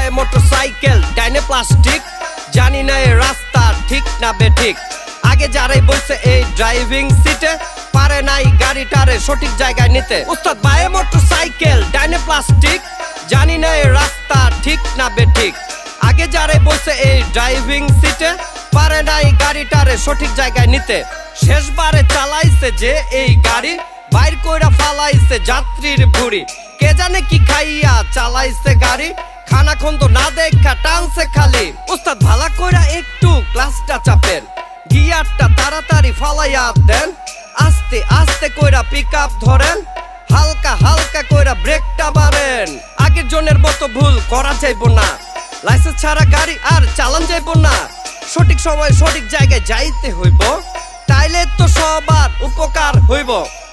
বায়ে মোটরসাইকেল ডাইনে প্লাস্টিক, জানি না এই রাস্তা ঠিক না বেঠিক। আগে যারাই বসে এই ড্রাইভিং সিটে, পারে নাই গাড়িটারে সঠিক জায়গায় নিতে। উস্তাদ বায়ে মোটরসাইকেল ডাইনে প্লাস্টিক, জানি না এই রাস্তা ঠিক না বেঠিক। আগে যারাই বসে এই ড্রাইভিং সিটে, পারে নাই গাড়িটারে সঠিক জায়গায় নিতে। শেষবারে চালাইছে যে এই গাড়ি, বাইর কইরা ফালাইছে যাত্রীর ভুড়ি। কে জানে কি খাইয়া চালাইছে গাড়ি, খানা খন্দ না দেখা টানছে খালি। উস্তাদ ভালা কইরা একটু ক্লাসটা চাপেন, গিয়ারটা তাড়াতাড়ি ফালাইয়া দেন। আস্তে আস্তে কইরা পিক আপ ধরেন, হালকা হালকা কইরা ব্রেকটা মারেন। আগের জনের মতো ভুল করা যাইব না, লাইসেন্স ছাড়া গাড়ি আর চালান যাইব না। সঠিক সময় সঠিক জায়গায় যাইতে হইব, তাইলে তো সবার উপকার হইব।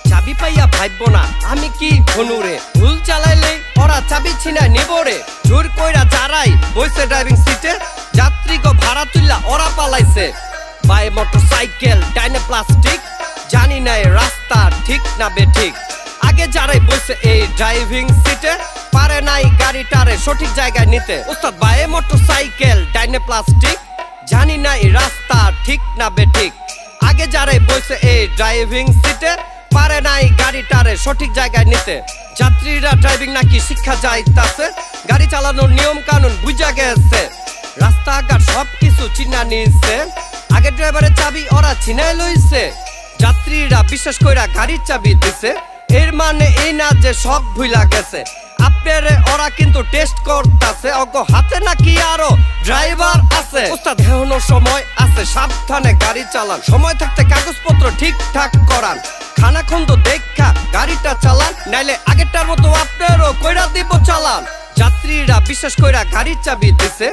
চাবি পাইয়া ভাইব না আমি কি ধনুরে, ভুল চালাইলে ওরা চাবি ছিনা নিব রে। জোর কইরা যারাই বইছে ড্রাইভিং সিটে, যাত্রীকে ভাড়া তুললা ওরা পালাইছে। বায়ে মোটরসাইকেল ডাইনে প্লাস্টিক, জানি না এই রাস্তা ঠিক না বেঠিক। আগে যারাই বসে এই ড্রাইভিং সিটে, পারে নাই গাড়িটারে সঠিক জায়গায় নিতে। উস্তাদ বায়ে মোটরসাইকেল ডাইনে প্লাস্টিক, জানি না এই রাস্তা ঠিক না বেঠিক। আগে যারাই বসে এই ড্রাইভিং সিটে, পারে নাই গাড়িটারে সঠিক জায়গায় নিতে। যাত্রীরা ড্রাইভিং নাকি শিক্ষা যাইতাছে, গাড়ি চালানোর নিয়ম কানুন বুঝা গেছে। রাস্তাঘাট সবকিছু চিনা নিছে, আগে ড্রাইভারের চাবি ওরা চিনাই লইছে। যাত্রীরা বিশ্বাস কইরা গাড়ির চাবি দিছে, এর মানে এই না যে সব ভুলা গেছে। আপনারে ওরা কিন্তু টেস্ট করতাছে, অগ হাতে নাকি আরো ড্রাইভার আছে। উস্তাদ এখনো সময় আছে, সাবধানে গাড়ি চালান। সময় থাকতে কাগজপত্র ঠিকঠাক করান, খানা খন্দ দেখা গাড়িটা চালান, নাইলে আগেরটার মতো আপনারও কইরা দিব চালান। যাত্রীরা বিশ্বাস কইরা গাড়ির চাবি দিছে,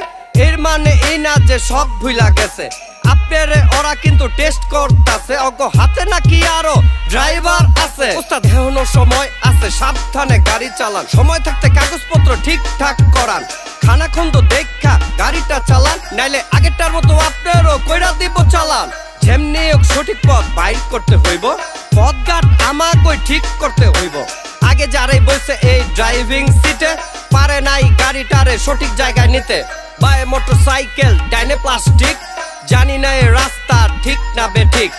এর মানে এই না যে সব ভুলা গেছে। আপনারে ওরা কিন্তু টেস্ট করতাছে, অগ হাতে নাকি আরো ড্রাইভার আছে। উস্তাদ এখনো সময় আছে, সাবধানে গাড়ি চালান। সময় থাকতে কাগজপত্র ঠিকঠাক করান, খানা খন্দ দেখা গাড়িটা চালান, নাইলে আগেরটার মতো আপনারও কইরা দিব চালান। যেমনি হোক সঠিক পথ বাইর করতে হইব, পথঘাট আমাকে ঠিক করতে হইব। আগে যারাই বসে এই ড্রাইভিং সিটে, পারে নাই গাড়িটারে সঠিক জায়গায় নিতে। বায়ে মোটরসাইকেল ডাইনে প্লাস্টিক, জানি না এই রাস্তা ঠিক না বেঠিক।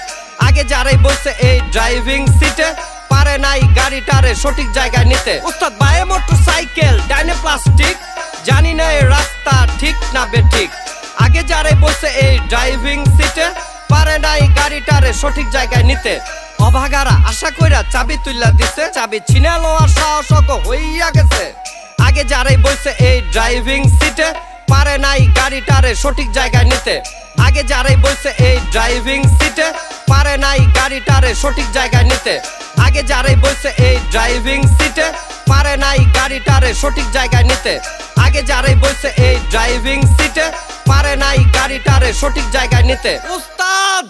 আগে যারাই বসে এই ড্রাইভিং সিটে, পারে নাই গাড়িটারে সঠিক জায়গায় নিতে। উস্তাদ বায়ে মোটরসাইকেল ডাইনে প্লাস্টিক, জানি না এই রাস্তা ঠিক না বেঠিক। আগে যারাই বসে এই ড্রাইভিং সিটে, পারে নাই গাড়িটারে সঠিক জায়গায় নিতে। অভাগারা আশা কইরা চাবি তুইলা দিছে, চাবি ছিনা লওয়ার সাহস হইয়া গেছে। আগে যারাই বসে এই ড্রাইভিং সিটে, পারে নাই গাড়িটারে সঠিক জায়গায় নিতে। আগে যারাই বসে এই ড্রাইভিং সিটে, পারে নাই গাড়িটারে সঠিক জায়গায় নিতে। আগে যারাই বসে এই ড্রাইভিং সিটে, পারে নাই গাড়িটারে সঠিক জায়গায় নিতে। আগে যারাই বসে এই ড্রাইভিং সিটে, পারে নাই গাড়িটারে সঠিক জায়গায় নিতে। উস্তাদ!